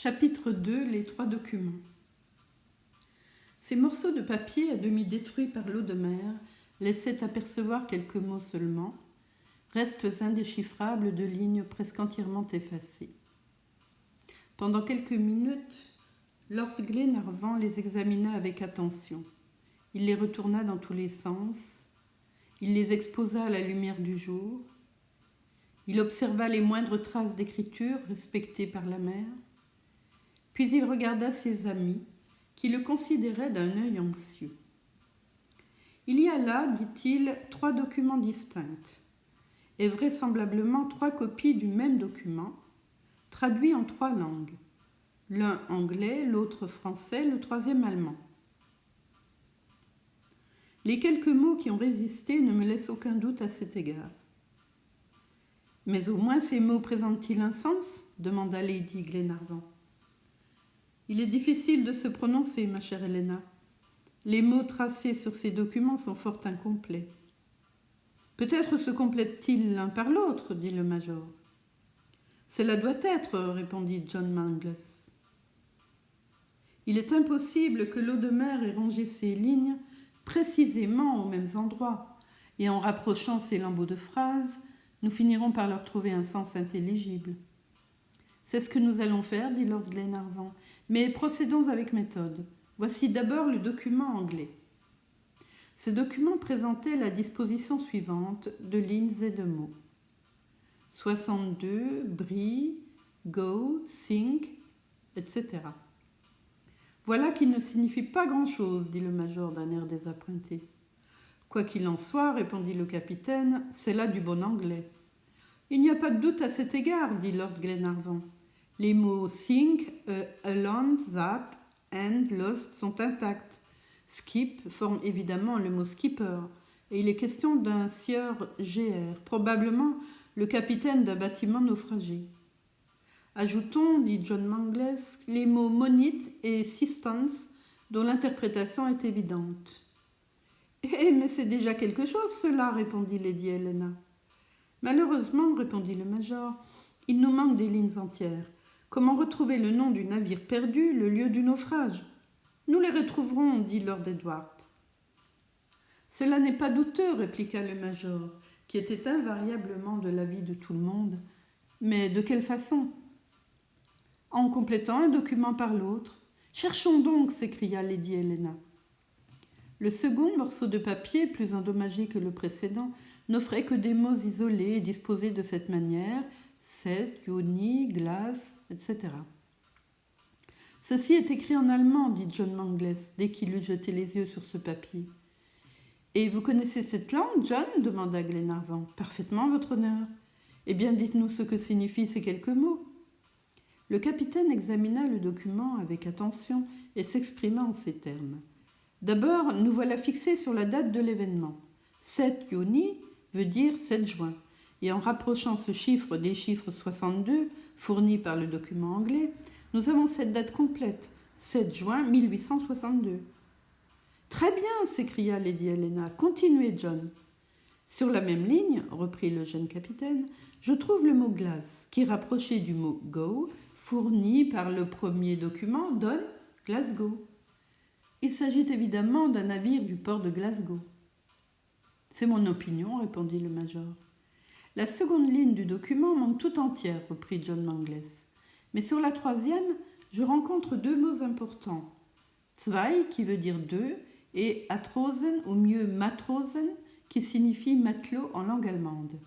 Chapitre 2. Les 3 documents. Ces morceaux de papier à demi détruits par l'eau de mer laissaient apercevoir quelques mots seulement, restes indéchiffrables de lignes presque entièrement effacées. Pendant quelques minutes, Lord Glenarvan les examina avec attention. Il les retourna dans tous les sens. Il les exposa à la lumière du jour. Il observa les moindres traces d'écriture respectées par la mer. Puis il regarda ses amis, qui le considéraient d'un œil anxieux. Il y a là, dit-il, 3 documents distincts, et vraisemblablement 3 copies du même document, traduits en 3 langues, l'un anglais, l'autre français, le troisième allemand. Les quelques mots qui ont résisté ne me laissent aucun doute à cet égard. Mais au moins ces mots présentent-ils un sens ? Demanda Lady Glenarvan. Il est difficile de se prononcer, ma chère Helena. Les mots tracés sur ces documents sont fort incomplets. Peut-être se complètent-ils l'un par l'autre, dit le major. Cela doit être, répondit John Mangles. Il est impossible que l'eau de mer ait rangé ces lignes précisément aux mêmes endroits, et en rapprochant ces lambeaux de phrases, nous finirons par leur trouver un sens intelligible. C'est ce que nous allons faire, dit Lord Glenarvan, mais procédons avec méthode. Voici d'abord le document anglais. Ce document présentait la disposition suivante de lignes et de mots. 62, brille, go, sink, etc. Voilà qui ne signifie pas grand-chose, dit le major d'un air désappointé. Quoi qu'il en soit, répondit le capitaine, c'est là du bon anglais. Il n'y a pas de doute à cet égard, dit Lord Glenarvan. Les mots sink, alone, that, and, lost sont intacts. Skip forme évidemment le mot skipper, et il est question d'un sieur GR, probablement le capitaine d'un bâtiment naufragé. Ajoutons, dit John Mangles, les mots monite et sistance, dont l'interprétation est évidente. Eh, mais c'est déjà quelque chose, cela, répondit Lady Helena. Malheureusement, répondit le major, il nous manque des lignes entières. Comment retrouver le nom du navire perdu, le lieu du naufrage ? Nous les retrouverons, dit Lord Edward. Cela n'est pas douteux, répliqua le major, qui était invariablement de l'avis de tout le monde. Mais de quelle façon ? En complétant un document par l'autre. Cherchons donc, s'écria Lady Helena. Le second morceau de papier, plus endommagé que le précédent, n'offrait que des mots isolés et disposés de cette manière, set, uni, glace, etc. Ceci est écrit en allemand, dit John Mangles, dès qu'il eut jeté les yeux sur ce papier. Et vous connaissez cette langue, John ? Demanda Glenarvan. Parfaitement, votre honneur. Eh bien, dites-nous ce que signifient ces quelques mots. Le capitaine examina le document avec attention et s'exprima en ces termes. D'abord, nous voilà fixés sur la date de l'événement. 7 Juni veut dire 7 juin. Et en rapprochant ce chiffre des chiffres 62, fournis par le document anglais, nous avons cette date complète, 7 juin 1862. « Très bien !» s'écria Lady Helena. « Continuez, John. » Sur la même ligne, reprit le jeune capitaine, je trouve le mot glace, qui, rapproché du mot go, fourni par le premier document, donne Glasgow. Il s'agit évidemment d'un navire du port de Glasgow. C'est mon opinion, répondit le major. La seconde ligne du document manque tout entière, reprit John Mangles. Mais sur la troisième, je rencontre 2 mots importants. Zwei, qui veut dire 2, et Atrosen, ou mieux Matrosen, qui signifie matelot en langue allemande.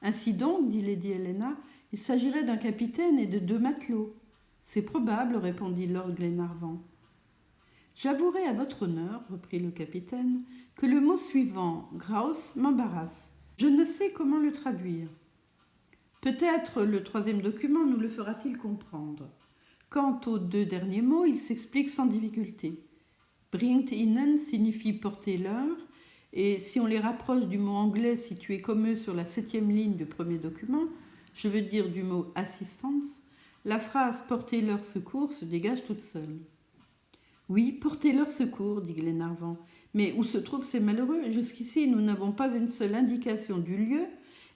Ainsi donc, dit Lady Helena, il s'agirait d'un capitaine et de 2 matelots. C'est probable, répondit Lord Glenarvan. J'avouerai à votre honneur, reprit le capitaine, que le mot suivant, grouse, m'embarrasse. Je ne sais comment le traduire. Peut-être le 3e document nous le fera-t-il comprendre. Quant aux 2 derniers mots, ils s'expliquent sans difficulté. Bringt ihnen signifie portez-leur, et si on les rapproche du mot anglais situé comme eux sur la 7e ligne du premier document, je veux dire du mot assistance, la phrase portez-leur secours se dégage toute seule. Oui, portez-leur secours, dit Glenarvan. Mais où se trouvent ces malheureux ? Jusqu'ici, nous n'avons pas une seule indication du lieu,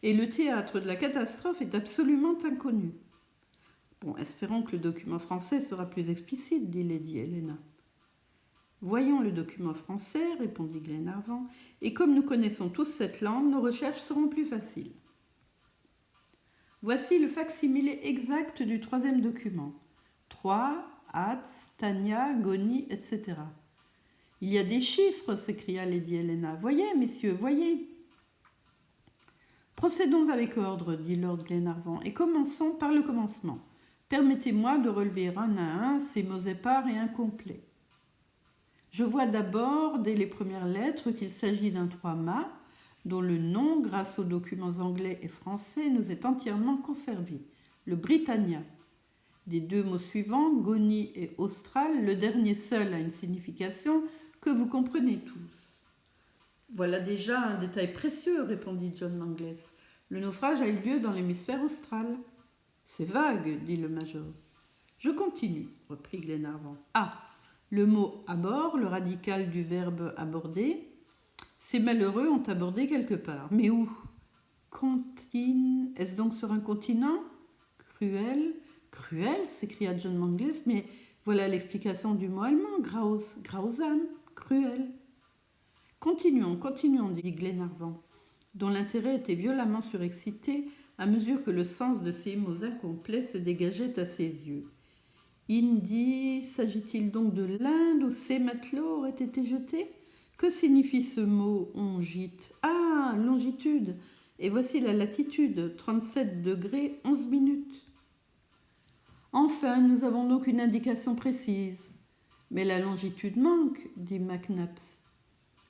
et le théâtre de la catastrophe est absolument inconnu. Bon, espérons que le document français sera plus explicite, dit Lady Helena. Voyons le document français, répondit Glenarvan, et comme nous connaissons tous cette langue, nos recherches seront plus faciles. Voici le fac-similé exact du troisième document. Troie, Hats, Tania, Goni, etc. Il y a des chiffres, s'écria Lady Helena. Voyez, messieurs, voyez. Procédons avec ordre, dit Lord Glenarvan, et commençons par le commencement. Permettez-moi de relever un à un ces mots épars et incomplets. Je vois d'abord, dès les premières lettres, qu'il s'agit d'un trois-mâts, dont le nom, grâce aux documents anglais et français, nous est entièrement conservé, le Britannia. Des deux mots suivants, Goni et Austral, le dernier seul a une signification que vous comprenez tous. Voilà déjà un détail précieux, répondit John Mangles. Le naufrage a eu lieu dans l'hémisphère austral. C'est vague, dit le major. Je continue, reprit Glenarvan. Ah, le mot abord, le radical du verbe aborder. Ces malheureux ont abordé quelque part. Mais où? Est-ce donc sur un continent? Cruel. Cruel, s'écria John Mangles, mais voilà l'explication du mot allemand, grausam, cruel. Continuons, dit Glenarvan, dont l'intérêt était violemment surexcité à mesure que le sens de ces mots incomplets se dégageait à ses yeux. Indie, s'agit-il donc de l'Inde où ces matelots auraient été jetés? Que signifie ce mot ongite? Ah, longitude. Et voici la latitude, 37 degrés 11 minutes. Enfin, nous avons donc une indication précise. Mais la longitude manque, dit McNabbs.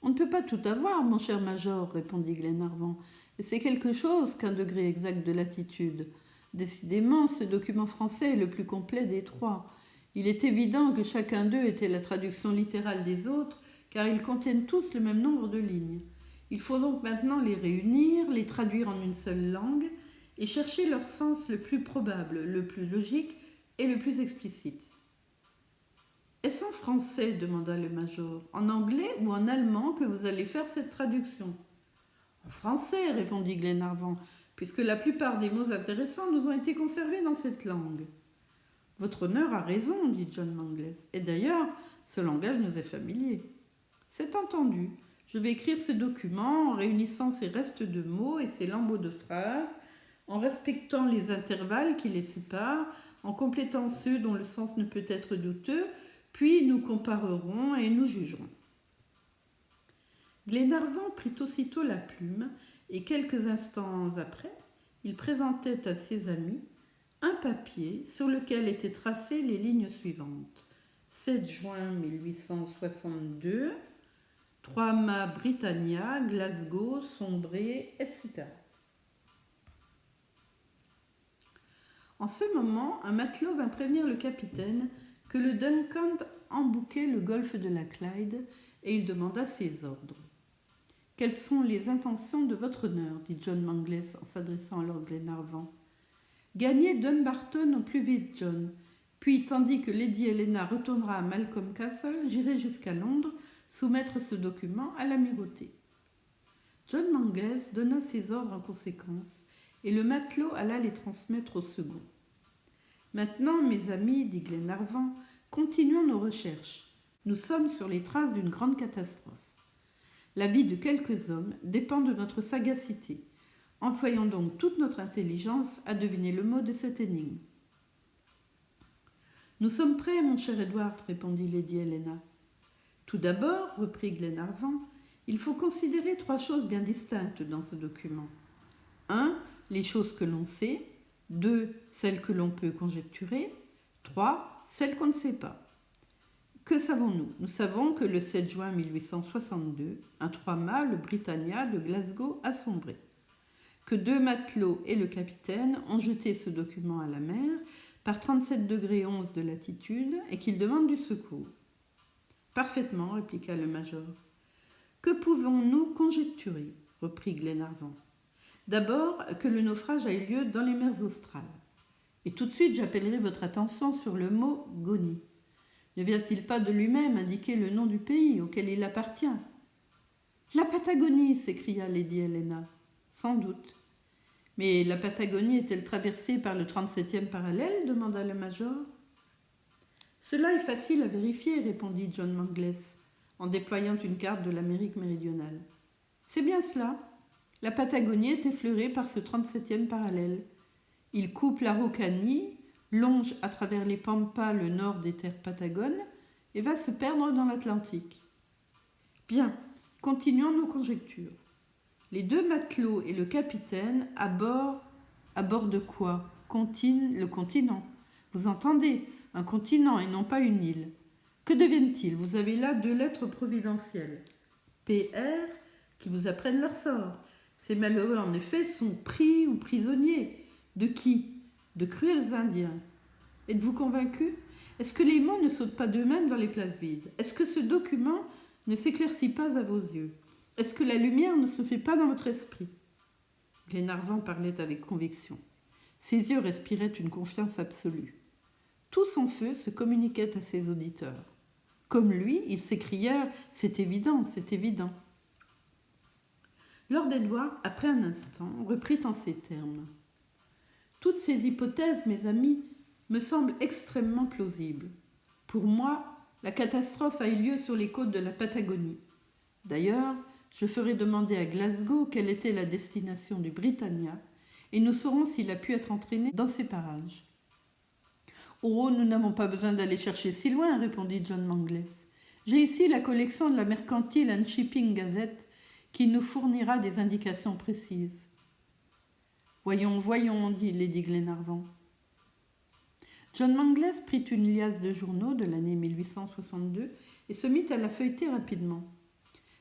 On ne peut pas tout avoir, mon cher major, répondit Glenarvan. Et c'est quelque chose qu'un degré exact de latitude. Décidément, ce document français est le plus complet des trois. Il est évident que chacun d'eux était la traduction littérale des autres, car ils contiennent tous le même nombre de lignes. Il faut donc maintenant les réunir, les traduire en une seule langue, et chercher leur sens le plus probable, le plus logique et le plus explicite. Est-ce en français, demanda le major, en anglais ou en allemand que vous allez faire cette traduction? En français, répondit Glenarvan, puisque la plupart des mots intéressants nous ont été conservés dans cette langue. Votre honneur a raison, dit John Mangles, et d'ailleurs, ce langage nous est familier. C'est entendu. Je vais écrire ce document en réunissant ces restes de mots et ces lambeaux de phrases, en respectant les intervalles qui les séparent, en complétant ceux dont le sens ne peut être douteux, puis nous comparerons et nous jugerons. Glenarvan prit aussitôt la plume et quelques instants après, il présentait à ses amis un papier sur lequel étaient tracées les lignes suivantes. 7 juin 1862, 3 mâts Britannia, Glasgow, Sombré, etc. En ce moment, un matelot vint prévenir le capitaine que le Duncan embouquait le golfe de la Clyde et il demanda ses ordres. « Quelles sont les intentions de votre honneur ?» dit John Mangles en s'adressant à Lord Glenarvan. « Gagnez Dumbarton au plus vite, John. Puis, tandis que Lady Helena retournera à Malcolm Castle, j'irai jusqu'à Londres soumettre ce document à l'amirauté. » John Mangles donna ses ordres en conséquence et le matelot alla les transmettre au second. « Maintenant, mes amis, dit Glenarvan, continuons nos recherches. Nous sommes sur les traces d'une grande catastrophe. La vie de quelques hommes dépend de notre sagacité. Employons donc toute notre intelligence à deviner le mot de cette énigme. »« Nous sommes prêts, mon cher Edward, répondit Lady Helena. Tout d'abord, reprit Glenarvan, il faut considérer 3 choses bien distinctes dans ce document. 1. Les choses que l'on sait. 2. Celles que l'on peut conjecturer. 3. Celles qu'on ne sait pas. Que savons-nous? Nous savons que le 7 juin 1862, un 3 mâts, le Britannia de Glasgow, a sombré. Que 2 matelots et le capitaine ont jeté ce document à la mer par 37 degrés 11 de latitude et qu'ils demandent du secours. Parfaitement, répliqua le major. Que pouvons-nous conjecturer? Reprit Glenarvan. D'abord, que le naufrage a eu lieu dans les mers australes. Et tout de suite, j'appellerai votre attention sur le mot Goni. Ne vient-il pas de lui-même indiquer le nom du pays auquel il appartient? La Patagonie, s'écria Lady Helena. Sans doute. Mais la Patagonie est-elle traversée par le 37e parallèle demanda le major. Cela est facile à vérifier, répondit John Mangles, en déployant une carte de l'Amérique méridionale. C'est bien cela. La Patagonie est effleurée par ce 37e parallèle. Il coupe l'Araucanie, longe à travers les pampas le nord des terres patagones et va se perdre dans l'Atlantique. Bien, continuons nos conjectures. Les deux matelots et le capitaine à bord de quoi? Le continent. Vous entendez? Un continent et non pas une île. Que deviennent-ils? Vous avez là 2 lettres providentielles. PR qui vous apprennent leur sort. Ces malheureux, en effet, sont pris ou prisonniers. De qui? De cruels Indiens. Êtes-vous convaincu? Est-ce que les mots ne sautent pas d'eux-mêmes dans les places vides? Est-ce que ce document ne s'éclaircit pas à vos yeux? Est-ce que la lumière ne se fait pas dans votre esprit? Glenarvan parlait avec conviction. Ses yeux respiraient une confiance absolue. Tout son feu se communiquait à ses auditeurs. Comme lui, ils s'écrièrent « C'est évident, c'est évident ». Lord Edward, après un instant, reprit en ces termes. « Toutes ces hypothèses, mes amis, me semblent extrêmement plausibles. Pour moi, la catastrophe a eu lieu sur les côtes de la Patagonie. D'ailleurs, je ferai demander à Glasgow quelle était la destination du Britannia, et nous saurons s'il a pu être entraîné dans ces parages. » « Oh, nous n'avons pas besoin d'aller chercher si loin, répondit John Mangles. J'ai ici la collection de la Mercantile and Shipping Gazette qui nous fournira des indications précises. Voyons, voyons, dit Lady Glenarvan. John Mangles prit une liasse de journaux de l'année 1862 et se mit à la feuilleter rapidement.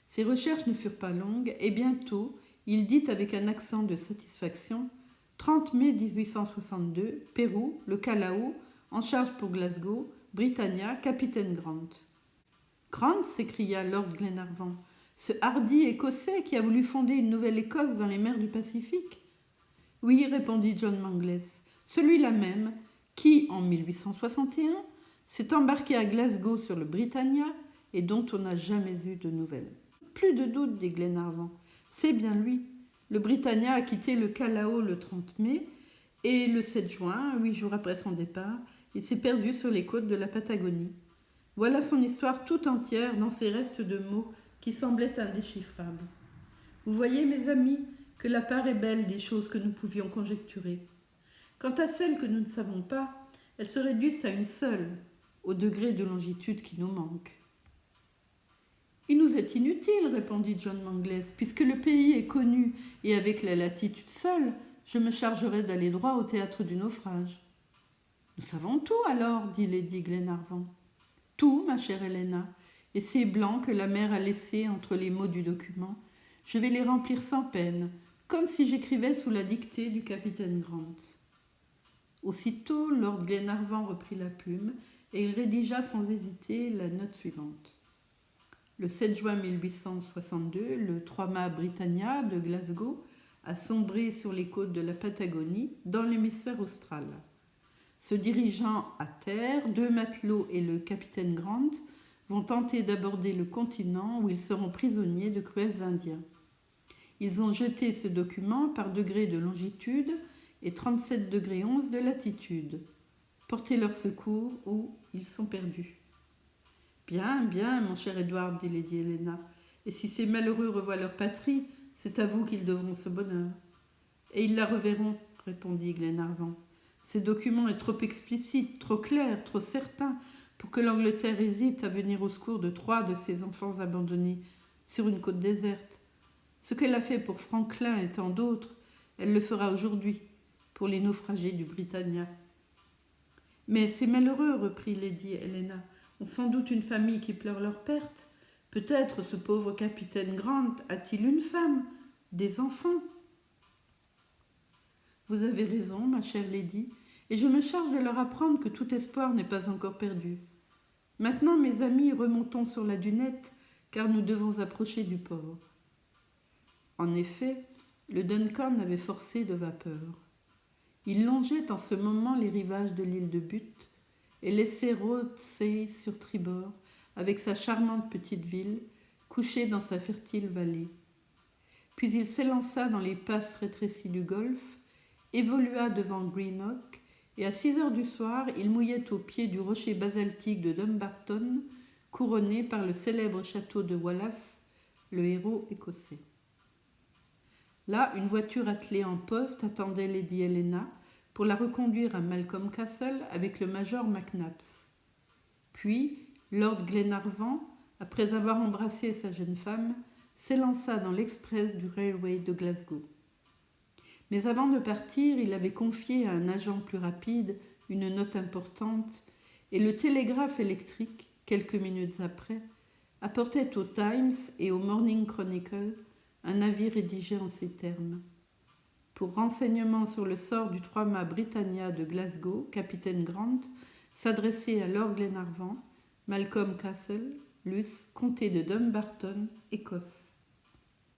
Ses recherches ne furent pas longues et bientôt il dit avec un accent de satisfaction « 30 mai 1862, Pérou, le Callao, en charge pour Glasgow, Britannia, capitaine Grant. » Grant, s'écria Lord Glenarvan, ce hardi Écossais qui a voulu fonder une nouvelle Écosse dans les mers du Pacifique. Oui, répondit John Mangles, celui-là même qui, en 1861, s'est embarqué à Glasgow sur le Britannia et dont on n'a jamais eu de nouvelles. Plus de doute, dit Glenarvan, c'est bien lui. Le Britannia a quitté le Callao le 30 mai et le 7 juin, 8 jours après son départ, il s'est perdu sur les côtes de la Patagonie. Voilà son histoire tout entière dans ces restes de mots qui semblaient indéchiffrables. Vous voyez, mes amis, que la part est belle des choses que nous pouvions conjecturer. Quant à celles que nous ne savons pas, elles se réduisent à une seule, au degré de longitude qui nous manque. Il nous est inutile, répondit John Mangles, puisque le pays est connu et avec la latitude seule, je me chargerai d'aller droit au théâtre du naufrage. Nous savons tout alors, dit Lady Glenarvan. Tout, ma chère Helena, et ces blancs que la mer a laissés entre les mots du document, je vais les remplir sans peine, comme si j'écrivais sous la dictée du capitaine Grant. Aussitôt, Lord Glenarvan reprit la plume et il rédigea sans hésiter la note suivante. Le 7 juin 1862, le 3 mâts Britannia de Glasgow a sombré sur les côtes de la Patagonie dans l'hémisphère austral. Se dirigeant à terre, 2 matelots et le capitaine Grant vont tenter d'aborder le continent où ils seront prisonniers de cruels Indiens. Ils ont jeté ce document par degré de longitude et 37 degrés 11 de latitude. Portez leur secours ou ils sont perdus. Bien, bien, mon cher Edward, dit Lady Helena, et si ces malheureux revoient leur patrie, c'est à vous qu'ils devront ce bonheur. Et ils la reverront, répondit Glenarvan. Ce document est trop explicite, trop clair, trop certain pour que l'Angleterre hésite à venir au secours de 3 de ses enfants abandonnés sur une côte déserte. Ce qu'elle a fait pour Franklin et tant d'autres, elle le fera aujourd'hui pour les naufragés du Britannia. Mais ces malheureux, reprit Lady Helena, ont sans doute une famille qui pleure leur perte. Peut-être ce pauvre capitaine Grant a-t-il une femme, des enfants. Vous avez raison, ma chère Lady, et je me charge de leur apprendre que tout espoir n'est pas encore perdu. Maintenant, mes amis, remontons sur la dunette, car nous devons approcher du port. En effet, le Duncan avait forcé de vapeur. Il longeait en ce moment les rivages de l'île de Bute et laissait Rothsay sur tribord, avec sa charmante petite ville, couchée dans sa fertile vallée. Puis il s'élança dans les passes rétrécies du golfe évolua devant Greenock, et à 6 heures du soir, il mouillait au pied du rocher basaltique de Dumbarton, couronné par le célèbre château de Wallace, le héros écossais. Là, une voiture attelée en poste attendait Lady Helena pour la reconduire à Malcolm Castle avec le major McNabbs. Puis, Lord Glenarvan, après avoir embrassé sa jeune femme, s'élança dans l'express du railway de Glasgow. Mais avant de partir, il avait confié à un agent plus rapide une note importante, et le télégraphe électrique, quelques minutes après, apportait au Times et au Morning Chronicle un avis rédigé en ces termes. Pour renseignements sur le sort du 3-mât Britannia de Glasgow, capitaine Grant s'adressait à Lord Glenarvan, Malcolm Castle, Luce, comté de Dumbarton, Écosse.